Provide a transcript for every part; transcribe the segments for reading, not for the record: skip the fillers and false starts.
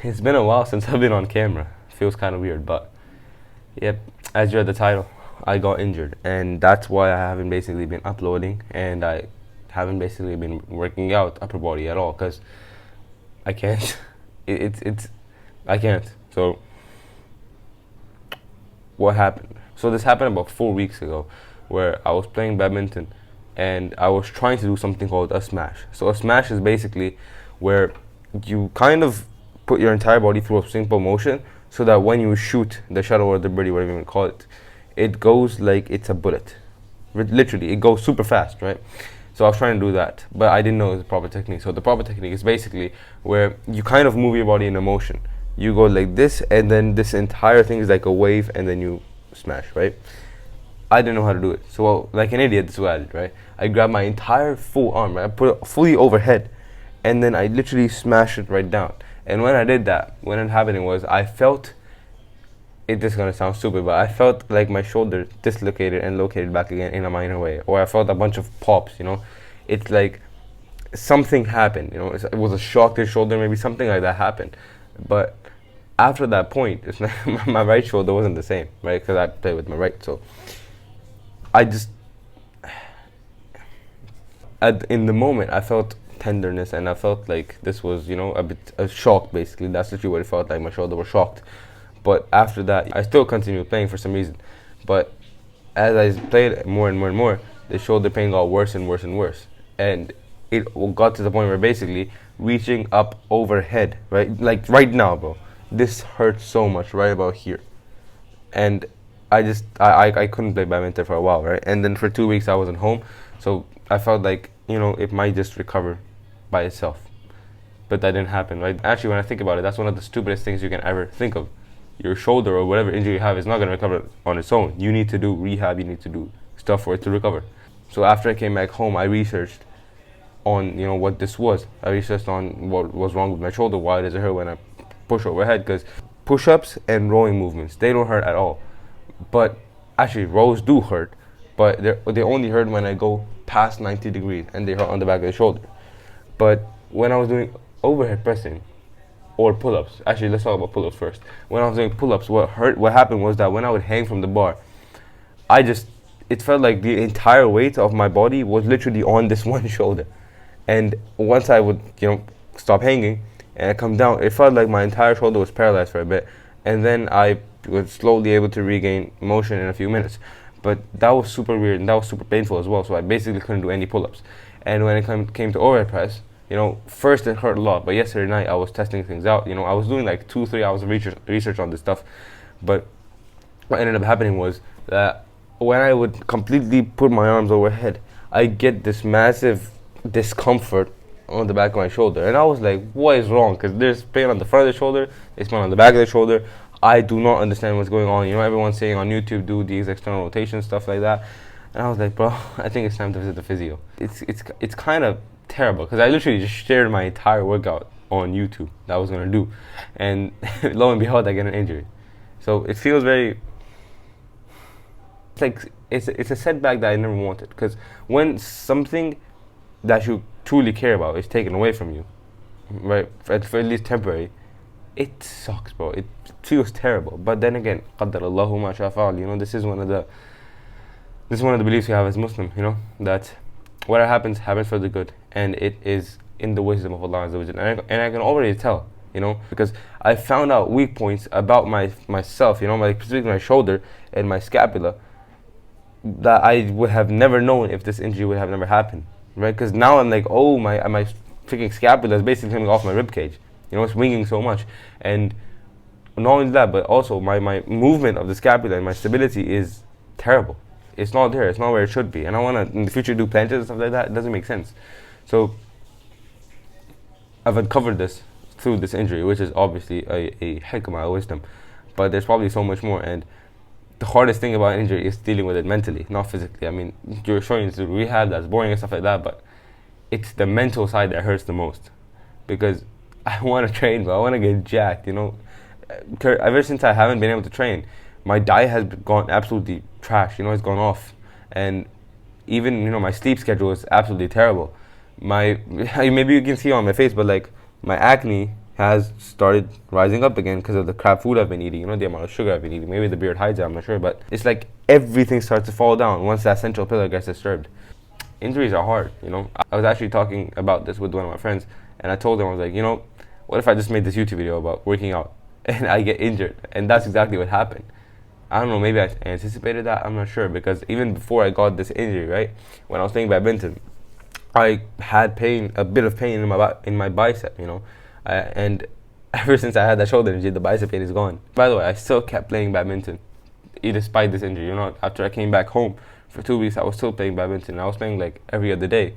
It's been a while since I've been on camera. Feels kind of weird, but yep, as you read the title, I got injured, and that's why I haven't basically been uploading, and I haven't basically been working out upper body at all, because I can't. It's I can't. So what happened? So this happened about 4 weeks ago, where I was playing badminton, and I was trying to do something called a smash. So a smash is basically where you kind of put your entire body through a simple motion, so that when you shoot the shuttle or the birdie, whatever you want to call it, it goes like it's a bullet. Literally, it goes super fast, right? So I was trying to do that, but I didn't know the proper technique. So the proper technique is basically where you kind of move your body in a motion. You go like this, and then this entire thing is like a wave, and then you smash, right? I didn't know how to do it. So, like an idiot, that's what I did, right? I grabbed my entire full arm, right? I put it fully overhead, and then I literally smashed it right down. And when I did that, when it happening was, I felt, this is gonna sound stupid, but I felt like my shoulder dislocated and located back again in a minor way. Or I felt a bunch of pops, you know? It's like something happened, you know? It was a shock to the shoulder, maybe something like that happened. But after that point, it's like my right shoulder wasn't the same, right? Because I play with my right, so I just, in the moment, I felt tenderness, and I felt like this was, you know, a bit shocked, basically. That's literally what it felt like. My shoulder was shocked. But after that, I still continued playing for some reason. But as I played more and more and more, the shoulder pain got worse and worse and worse. And it got to the point where basically reaching up overhead, right? Like right now, bro. This hurts so much right about here. And I couldn't play badminton for a while, right? And then for 2 weeks I wasn't home. So I felt like, you know, it might just recover by itself. But that didn't happen, right? Actually, when I think about it, that's one of the stupidest things you can ever think of. Your shoulder or whatever injury you have is not going to recover on its own. You need to do rehab, you need to do stuff for it to recover. So after I came back home, I researched on, you know, what this was. I researched on what was wrong with my shoulder, why does it hurt when I push overhead, because push-ups and rowing movements, they don't hurt at all. But actually, rows do hurt, but they only hurt when I go past 90 degrees, and they hurt on the back of the shoulder. But when I was doing overhead pressing or pull-ups, actually let's talk about pull-ups first. When I was doing pull-ups, what happened was that when I would hang from the bar, it felt like the entire weight of my body was literally on this one shoulder. And once I would, you know, stop hanging and I come down, it felt like my entire shoulder was paralyzed for a bit. And then I was slowly able to regain motion in a few minutes. But that was super weird, and that was super painful as well, so I basically couldn't do any pull-ups. And when it came to overhead press, you know, first it hurt a lot, but yesterday night I was testing things out. You know, I was doing like 2-3 hours of research on this stuff. But what ended up happening was that when I would completely put my arms overhead, I get this massive discomfort on the back of my shoulder. And I was like, what is wrong? Because there's pain on the front of the shoulder, there's pain on the back of the shoulder. I do not understand what's going on. You know, everyone's saying on YouTube, do these external rotations, stuff like that. And I was like, bro, I think it's time to visit the physio. It's kind of terrible, because I literally just shared my entire workout on YouTube that I was going to do. And lo and behold, I get an injury. So it feels very, it's a setback that I never wanted. Because when something that you truly care about is taken away from you, right, for at least temporary, it sucks, bro. It feels terrible. But then again, قدر الله ما شاء فعل. You know, this is one of the beliefs we have as Muslim. You know, that whatever happens for the good, and it is in the wisdom of Allah Azza wa Jalla. And I can already tell, you know, because I found out weak points about myself. You know, specifically my shoulder and my scapula, that I would have never known if this injury would have never happened, right? Because now I'm like, oh, my freaking scapula is basically coming off my rib cage. You know, it's winging so much. And not only that, but also my movement of the scapula and my stability is terrible. It's not there. It's not where it should be. And I want to, in the future, do planches and stuff like that. It doesn't make sense. So I've uncovered this through this injury, which is obviously a hikmah, a wisdom. But there's probably so much more. And the hardest thing about injury is dealing with it mentally, not physically. I mean, you're showing to rehab, that's boring and stuff like that, but it's the mental side that hurts the most. Because I want to train, but I want to get jacked, you know. Ever since I haven't been able to train, my diet has gone absolutely trash, you know, it's gone off. And even, you know, my sleep schedule is absolutely terrible. Maybe you can see on my face, but like my acne has started rising up again because of the crap food I've been eating, the amount of sugar I've been eating. Maybe the beard hides it, I'm not sure, but it's like everything starts to fall down once that central pillar gets disturbed. Injuries are hard. I was actually talking about this with one of my friends, and I told him, I was like, what if I just made this YouTube video about working out and I get injured? And that's exactly what happened. I don't know, maybe I anticipated that, I'm not sure, because even before I got this injury, right, when I was playing badminton, I had a bit of pain in my bicep. And ever since I had that shoulder injury, the bicep pain is gone. By the way, I still kept playing badminton, despite this injury. After I came back home for 2 weeks, I was still playing badminton. I was playing like every other day,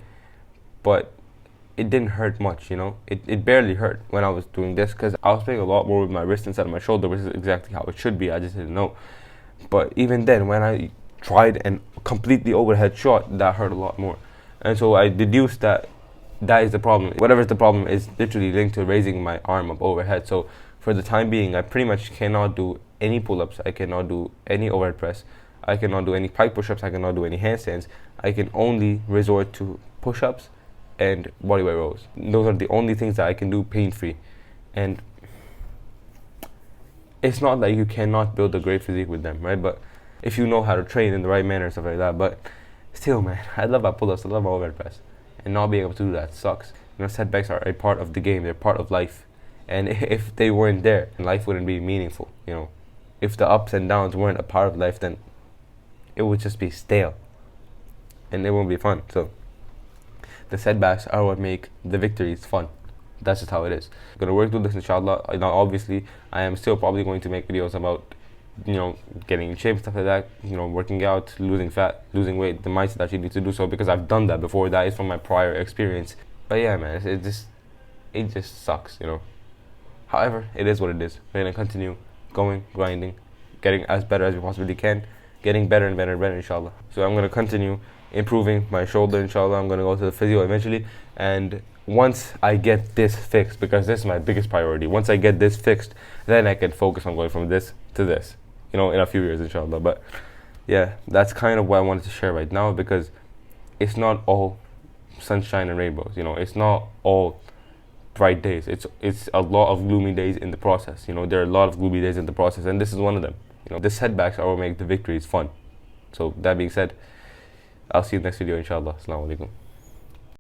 but it didn't hurt much. It barely hurt when I was doing this because I was playing a lot more with my wrist instead of my shoulder, which is exactly how it should be. I just didn't know. But even then, when I tried and completely overhead shot, that hurt a lot more. And so I deduced that is the problem. Whatever the problem is literally linked to raising my arm up overhead. So for the time being, I pretty much cannot do any pull-ups. I cannot do any overhead press. I cannot do any pike push-ups. I cannot do any handstands. I can only resort to push-ups and bodyweight rows. Those are the only things that I can do pain-free. And it's not that you cannot build a great physique with them, right? But if you know how to train in the right manner and stuff like that. But still, man, I love my pull-ups. I love my overhead press. And not being able to do that sucks. Setbacks are a part of the game. They're part of life. And if they weren't there, life wouldn't be meaningful. If the ups and downs weren't a part of life, then it would just be stale. And it won't be fun. So the setbacks are what make the victories fun. That's just how it is. I'm going to work through this, inshallah. Obviously, I am still probably going to make videos about, getting in shape, stuff like that, working out, losing fat, losing weight, the mindset that you need to do so, because I've done that before. That is from my prior experience. But yeah, man, it just sucks, However, it is what it is. We're going to continue going, grinding, getting as better as we possibly can, getting better and better and better, inshallah. So I'm going to continue improving my shoulder, inshallah. I'm going to go to the physio eventually, and once I get this fixed, because this is my biggest priority, once I get this fixed, then I can focus on going from this to this, in a few years, inshallah. But yeah, that's kind of what I wanted to share right now, because it's not all sunshine and rainbows, it's not all bright days. It's a lot of gloomy days in the process. There are a lot of gloomy days in the process, and this is one of them. The setbacks are what make the victories fun. So that being said, I'll see you in the next video, inshallah. Assalamu alaikum.